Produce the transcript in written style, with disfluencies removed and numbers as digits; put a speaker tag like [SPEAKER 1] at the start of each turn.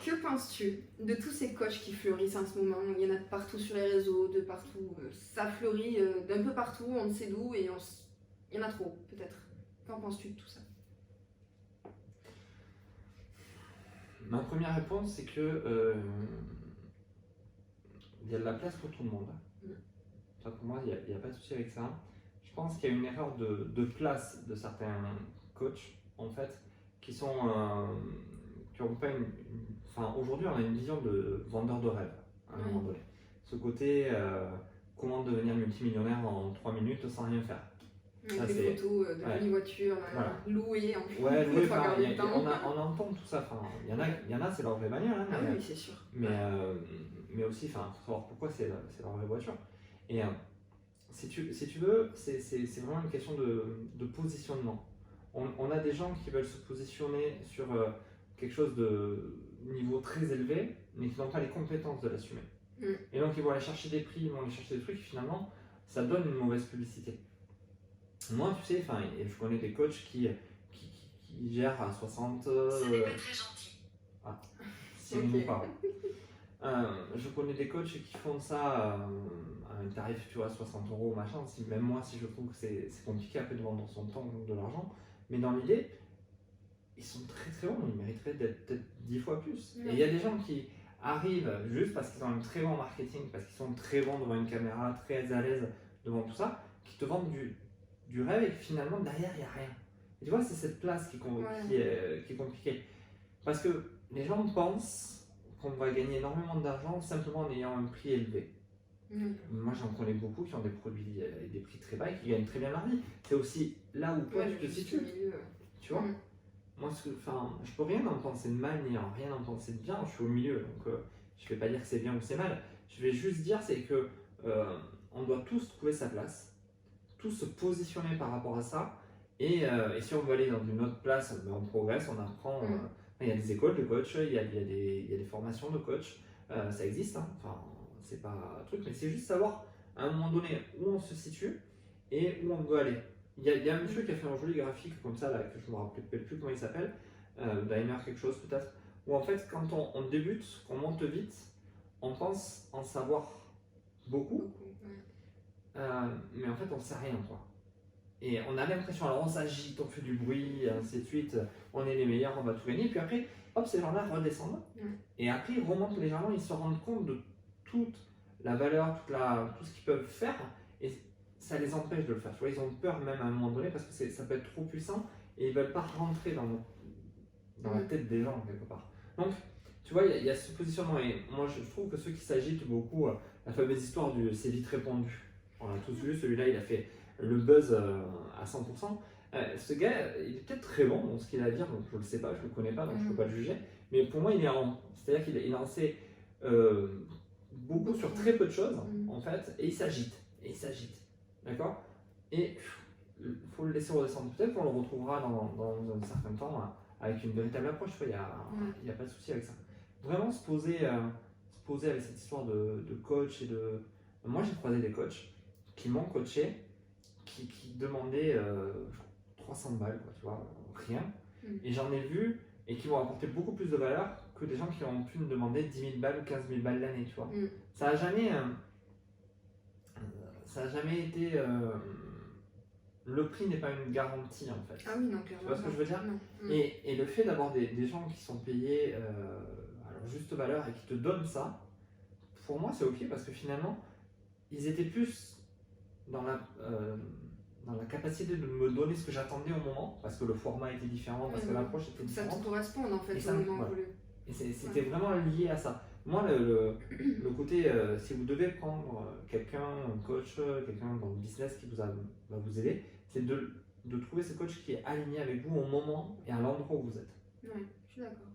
[SPEAKER 1] que penses-tu de tous ces coachs qui fleurissent en ce moment? Il y en a de partout sur les réseaux, de partout. Ça fleurit d'un peu partout, on ne sait d'où, et il y en a trop, peut-être. Qu'en penses-tu de tout ça?
[SPEAKER 2] Ma première réponse, c'est que il y a de la place pour tout le monde. Ça, pour moi, il n'y a pas de souci avec ça. Je pense qu'il y a une erreur de place de certains coachs, en fait, qui ont pas enfin, aujourd'hui, on a une vision de vendeur de rêve, à un moment donné. Ce côté, comment devenir multimillionnaire en 3 minutes sans rien faire.
[SPEAKER 1] Avec des photos de jolies voitures louées en plus.
[SPEAKER 2] Ouais, louées, on entend tout ça. Enfin, il y en a, c'est leur vraie bagnole. Hein,
[SPEAKER 1] ah oui, c'est sûr.
[SPEAKER 2] Mais aussi, il faut savoir pourquoi c'est leur vraie voiture. Et si tu veux, c'est vraiment une question de positionnement. On a des gens qui veulent se positionner sur quelque chose de niveau très élevé, mais qui n'ont pas les compétences de l'assumer. Et donc ils vont aller chercher des prix, ils vont aller chercher des trucs, et finalement, ça donne une mauvaise publicité. Moi, tu sais, je connais des coachs qui gèrent à 60...
[SPEAKER 3] Ce n'est pas très gentil.
[SPEAKER 2] Ah, c'est mon parent. Je connais des coachs qui font ça à un tarif, tu vois, 60 € machin. Même moi, si je trouve que c'est compliqué après de vendre son temps, de l'argent. Mais dans l'idée, ils sont très très bons, ils mériteraient d'être peut-être 10 fois plus. Et il y a des gens qui arrivent juste parce qu'ils ont un très bon marketing, parce qu'ils sont très bons devant une caméra, très à l'aise devant tout ça, qui te vendent du rêve et que finalement derrière il n'y a rien. Et tu vois, c'est cette place qui est compliquée. Parce que les gens pensent qu'on va gagner énormément d'argent simplement en ayant un prix élevé. Moi j'en connais beaucoup qui ont des produits et des prix très bas et qui gagnent très bien leur vie. C'est aussi là où toi tu te situes. Tu vois, moi je peux rien en penser de mal ni en rien en penser de bien, je suis au milieu. Donc je vais pas dire que c'est bien ou c'est mal. Je vais juste dire c'est que on doit tous trouver sa place, tous se positionner par rapport à ça. Et si on veut aller dans une autre place, on progresse, on apprend. Il y a des écoles de coach, il y a des formations de coach, ça existe. Hein. Enfin, c'est pas un truc, mais c'est juste savoir à un moment donné où on se situe et où on veut aller. Il y a un monsieur qui a fait un joli graphique comme ça, là, que je ne me rappelle plus comment il s'appelle, Daimler quelque chose peut-être, où en fait quand on débute, qu'on monte vite, on pense en savoir beaucoup, mais en fait on ne sait rien quoi. Et on a l'impression, alors on s'agite, on fait du bruit, ainsi de suite, on est les meilleurs, on va tout gagner, puis après, hop, ces gens-là redescendent, et après ils remontent légèrement, ils se rendent compte de toute la valeur, tout ce qu'ils peuvent faire, et ça les empêche de le faire. Tu vois, ils ont peur même à un moment donné, parce que ça peut être trop puissant, et ils ne veulent pas rentrer dans la tête des gens, quelque part. Donc, tu vois, il y a ce positionnement, et moi je trouve que ceux qui s'agitent beaucoup, la fameuse histoire du « c'est vite répondu », on l'a tous vu, celui-là il a fait le buzz à 100%. Ce gars, il est peut-être très bon dans ce qu'il a à dire, donc je ne le sais pas, je ne le connais pas, donc je ne peux pas le juger. Mais pour moi, il est c'est-à-dire qu'il en sait beaucoup sur très peu de choses, en fait, et il s'agite. D'accord. Et il faut le laisser redescendre. Peut-être qu'on le retrouvera dans un certain temps avec une véritable approche. Il n'y a pas de souci avec ça. Vraiment se poser avec cette histoire de coach et de. Moi, j'ai croisé des coachs qui m'ont coaché, qui demandaient 300 balles, quoi, tu vois, rien. Et j'en ai vu et qui m'ont apporté beaucoup plus de valeur que des gens qui ont pu me demander 10 000 balles ou 15 000 balles l'année, tu vois. Ça a jamais été. Le prix n'est pas une garantie en fait.
[SPEAKER 1] Ah oui, non, clairement.
[SPEAKER 2] Tu vois ce que je veux dire? Et le fait d'avoir des gens qui sont payés à leur juste valeur et qui te donnent ça, pour moi c'est ok parce que finalement, ils étaient plus dans la capacité de me donner ce que j'attendais au moment, parce que le format était différent, parce que l'approche était différente.
[SPEAKER 1] Ça te correspond en fait au moment voulu.
[SPEAKER 2] Et c'était vraiment lié à ça. Moi, le côté, si vous devez prendre quelqu'un, un coach, quelqu'un dans le business qui va vous aider, c'est de trouver ce coach qui est aligné avec vous au moment et à l'endroit où vous êtes.
[SPEAKER 1] Ouais, je suis d'accord.